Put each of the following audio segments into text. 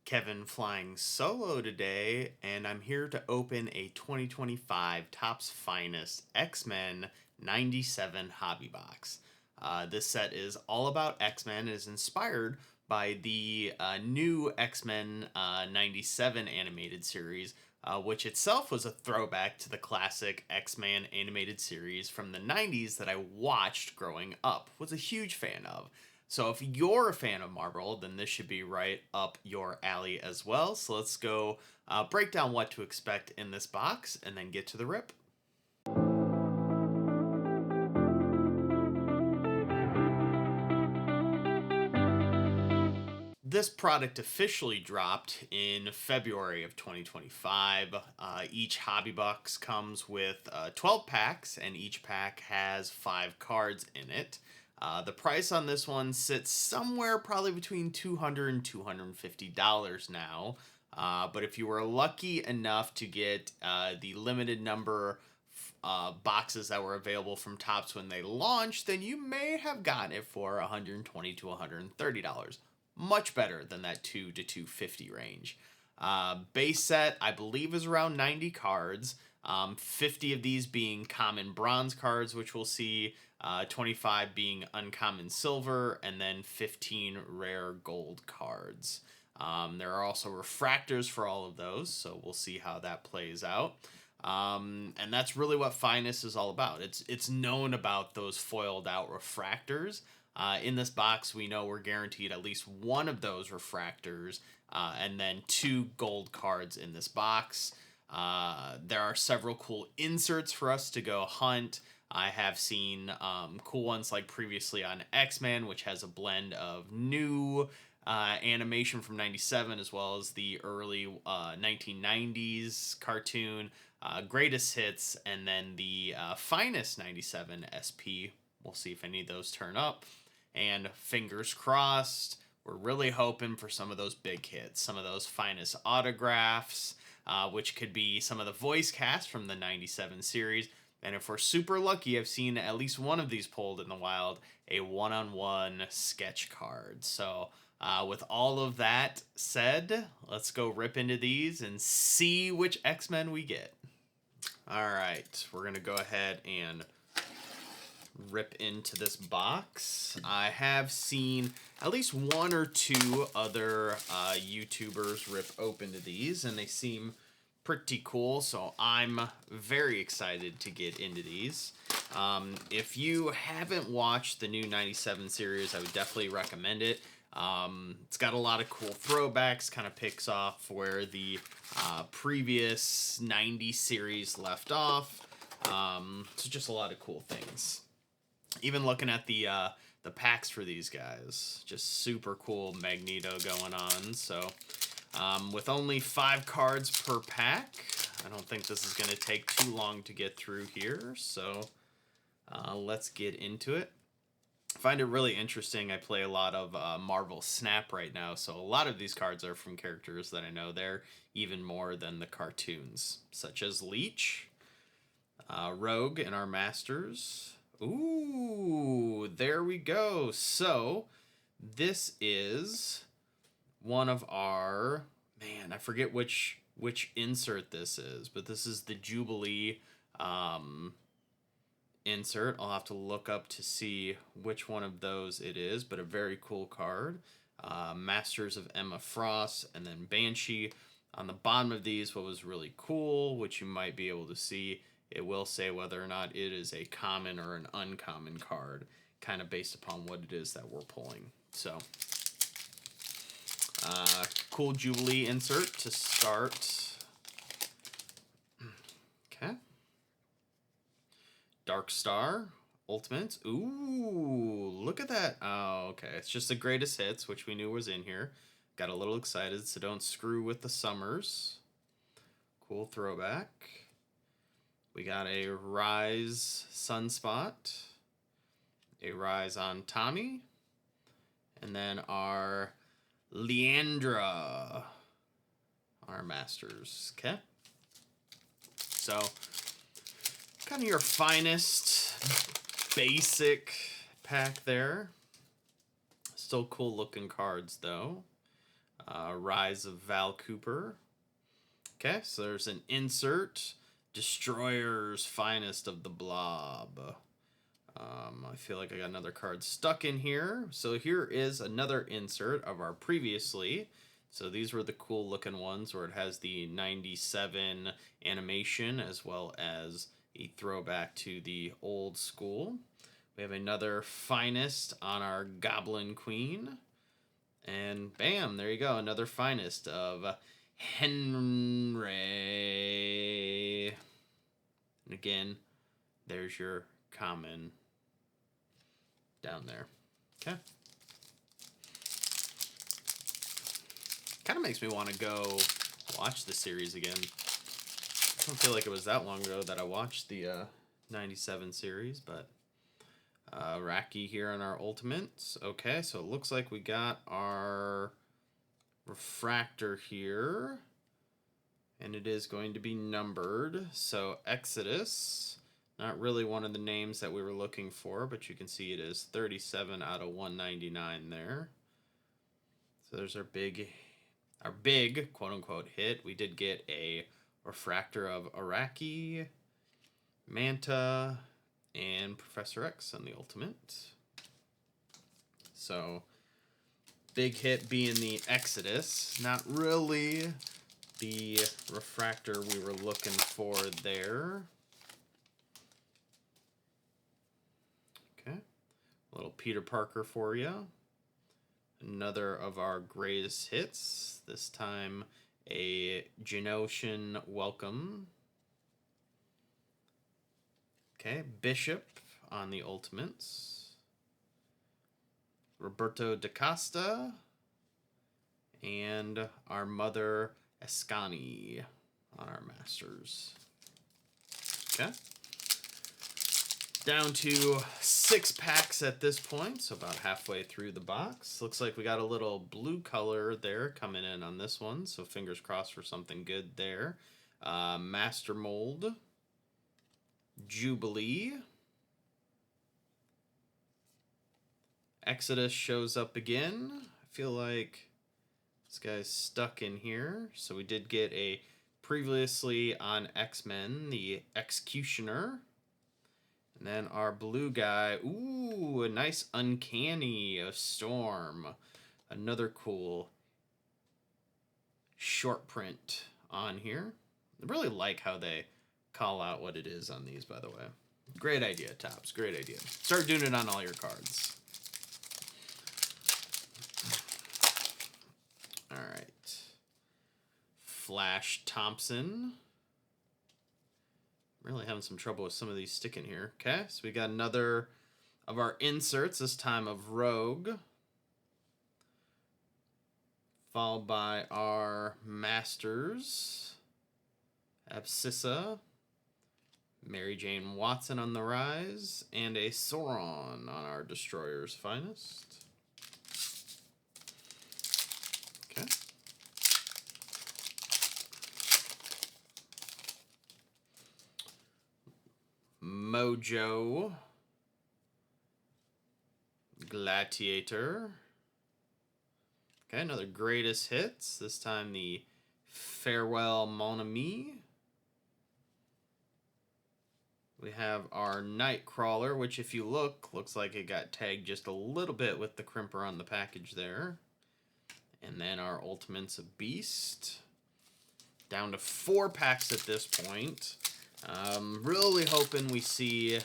Kevin flying solo today, and I'm here to open a 2025 Topps Finest X-Men 97 hobby box. This set is all about X-Men. It is inspired by the new X-Men 97 animated series, which itself was a throwback to the classic X-Men animated series from the 90s that I watched growing up, was a huge fan of. So if you're a fan of Marvel, then this should be right up your alley as well. So let's go break down what to expect in this box and then get to the rip. This product officially dropped in February of 2025. Each hobby box comes with 12 packs, and each pack has 5 cards in it. The price on this one sits somewhere probably between $200 and $250 now. But if you were lucky enough to get the limited number boxes that were available from Topps when they launched, then you may have gotten it for $120 to $130. Much better than that $200 to $250 range. Base set, I believe, is around 90 cards. 50 of these being common bronze cards, which we'll see, 25 being uncommon silver, and then 15 rare gold cards. There are also refractors for all of those, so we'll see how that plays out. And that's really what Finest is all about. It's known about those foiled out refractors. In this box, we know we're guaranteed at least one of those refractors, and then 2 gold cards in this box. There are several cool inserts for us to go hunt. I have seen cool ones like previously on X-Men, which has a blend of new animation from 97 as well as the early 1990s cartoon, greatest hits, and then the Finest 97 SP. We'll see if any of those turn up. And fingers crossed, we're really hoping for some of those big hits, some of those Finest autographs, which could be some of the voice cast from the 97 series. And if we're super lucky, I've seen at least one of these pulled in the wild, a one-on-one sketch card. So with all of that said, let's go rip into these and see which X-Men we get. All right, we're going to go ahead and rip into this box. I have seen at least 1 or 2 other YouTubers rip open to these, and they seem pretty cool, so I'm very excited to get into these. If you haven't watched the new 97 series, I would definitely recommend it. It's got a lot of cool throwbacks, kind of picks off where the previous 90 series left off. So just a lot of cool things. Even looking at the packs for these guys, just super cool Magneto going on. So with only 5 cards per pack, I don't think this is going to take too long to get through here. So let's get into it. I find it really interesting. I play a lot of Marvel Snap right now, so a lot of these cards are from characters that I know there even more than the cartoons, such as Leech, Rogue in our Masters. Ooh, there we go. So this is one of our, man, I forget which insert this is, but this is the Jubilee insert. I'll have to look up to see which one of those it is, but a very cool card. Masters of Emma Frost, and then Banshee. On the bottom of these, what was really cool, which you might be able to see, it will say whether or not it is a common or an uncommon card, kind of based upon what it is that we're pulling. So, cool Jubilee insert to start. Okay. Dark Star Ultimates. Ooh, look at that. Oh, okay. It's just the greatest hits, which we knew was in here. Got a little excited, so don't screw with the Summers. Cool throwback. We got a Rise Sunspot, a Rise on Tommy, and then our Leandra, our Masters. Okay. So, kind of your Finest basic pack there. Still cool looking cards though. Rise of Val Cooper. Okay, so there's an insert. Destroyer's Finest of the Blob. I feel like I got another card stuck in here. So here is another insert of our previously. So these were the cool looking ones where it has the 97 animation as well as a throwback to the old school. We have another Finest on our Goblin Queen. And bam, there you go, another Finest of Henry. And again, there's your common down there. Okay. Kind of makes me want to go watch the series again. I don't feel like it was that long ago that I watched the 97 series, but Raki here on our ultimates. Okay, so it looks like we got our refractor here, and it is going to be numbered. So Exodus, not really one of the names that we were looking for, but you can see it is 37 out of 199 there. So there's our big quote-unquote hit. We did get a refractor of Araki, Manta, and Professor X on the ultimate. So big hit being the Exodus. Not really the refractor we were looking for there. Okay. A little Peter Parker for you. Another of our greatest hits. This time a Genoshan Welcome. Okay, Bishop on the ultimates. Roberto da Costa. And our Mother Escani on our Masters. Okay. Down to 6 packs at this point, so about halfway through the box. Looks like we got a little blue color there coming in on this one, so fingers crossed for something good there. Master Mold. Jubilee. Exodus shows up again. I feel like this guy's stuck in here. So we did get a previously on X-Men, the Executioner. And then our blue guy, ooh, a nice Uncanny, a Storm. Another cool short print on here. I really like how they call out what it is on these, by the way. Great idea, Topps, great idea. Start doing it on all your cards. All right. Flash Thompson. Really having some trouble with some of these sticking here. Okay, so we got another of our inserts, this time of Rogue. Followed by our Masters. Abscissa. Mary Jane Watson on the rise. And a Sauron on our Destroyer's Finest. Okay. Mojo. Gladiator. Okay, another greatest hits. This time the Farewell Mon Ami. We have our Nightcrawler, which if you look, looks like it got tagged just a little bit with the crimper on the package there. And then our Ultimates of Beast. Down to 4 packs at this point. Really hoping we see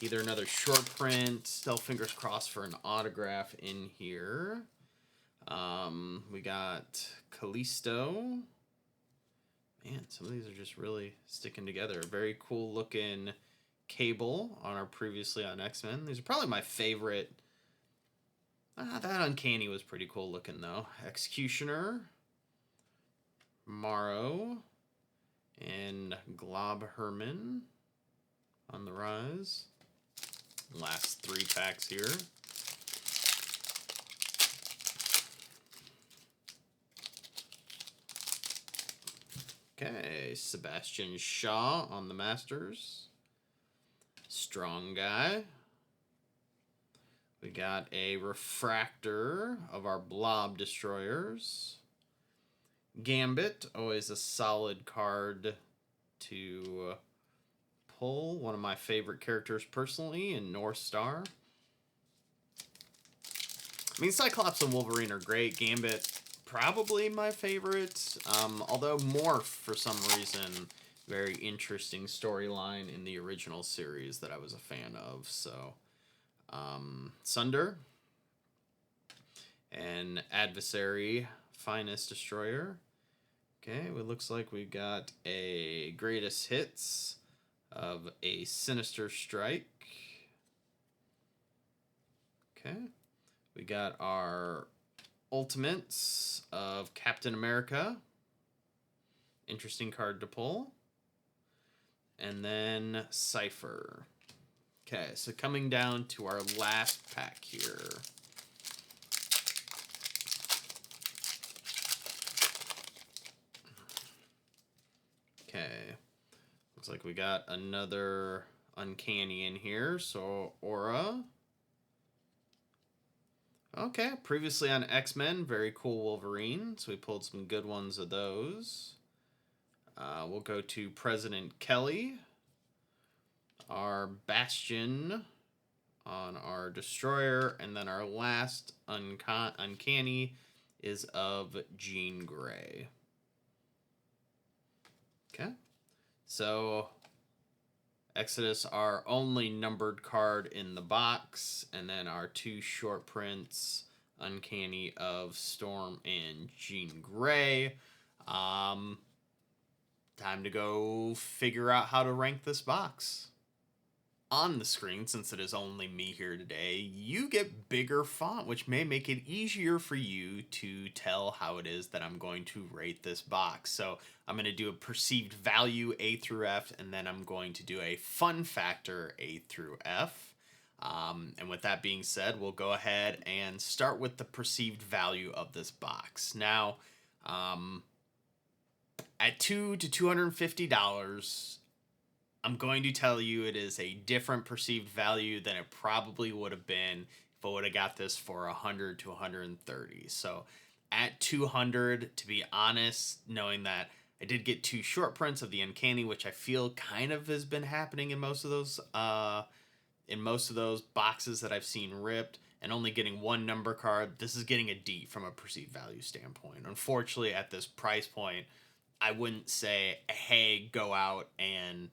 either another short print, still fingers crossed for an autograph in here. We got Callisto. Man, some of these are just really sticking together. Very cool looking Cable on our previously on X-Men. These are probably my favorite. That Uncanny was pretty cool looking though. Executioner. Morrow. And Glob Herman on the rise. Last 3 packs here. Okay, Sebastian Shaw on the Masters. Strong guy. We got a refractor of our Blob Destroyers. Gambit, always a solid card to pull. One of my favorite characters personally in North Star. I mean, Cyclops and Wolverine are great. Gambit, probably my favorite. Although Morph, for some reason, very interesting storyline in the original series that I was a fan of. So, Sunder, and Adversary, Finest Destroyer. Okay, it looks like we've got a Greatest Hits of a Sinister Strike. Okay, we got our Ultimates of Captain America. Interesting card to pull. And then Cypher. Okay, so coming down to our last pack here. Okay, looks like we got another Uncanny in here. So Aura. Okay, previously on X-Men, very cool Wolverine. So we pulled some good ones of those. We'll go to President Kelly. Our Bastion on our Destroyer. And then our last Uncanny is of Jean Grey. Okay, so Exodus, our only numbered card in the box, and then our two short prints, Uncanny of Storm and Jean Grey. Time to go figure out how to rank this box. On the screen, since it is only me here today, you get bigger font, which may make it easier for you to tell how it is that I'm going to rate this box. So I'm going to do a perceived value A through F, and then I'm going to do a fun factor A through F. And with that being said, we'll go ahead and start with the perceived value of this box. Now, at $200 to $250, I'm going to tell you it is a different perceived value than it probably would have been if I would have got this for $100 to $130. So at $200, to be honest, knowing that I did get two short prints of the Uncanny, which I feel kind of has been happening in most of those boxes that I've seen ripped, and only getting one number card, this is getting a D from a perceived value standpoint. Unfortunately, at this price point, I wouldn't say, hey, go out and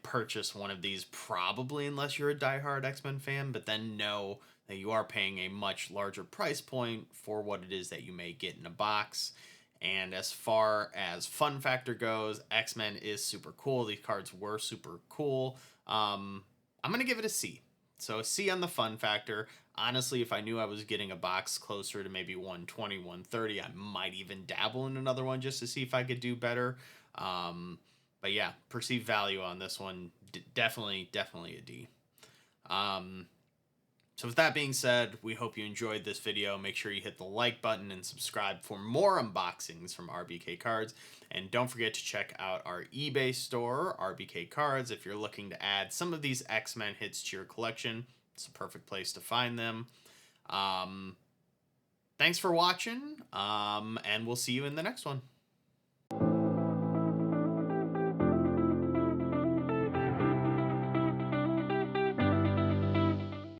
purchase one of these, probably, unless you're a diehard X-Men fan, but then know that you are paying a much larger price point for what it is that you may get in a box. And as far as fun factor goes, X-Men is super cool. These cards were super cool. I'm going to give it a C. So a C on the fun factor. Honestly, if I knew I was getting a box closer to maybe 120, 130, I might even dabble in another one just to see if I could do better. But yeah, perceived value on this one, definitely a D. So with that being said, we hope you enjoyed this video. Make sure you hit the like button and subscribe for more unboxings from RBK Cards. And don't forget to check out our eBay store, RBK Cards. If you're looking to add some of these X-Men hits to your collection, it's a perfect place to find them. Thanks for watching, and we'll see you in the next one.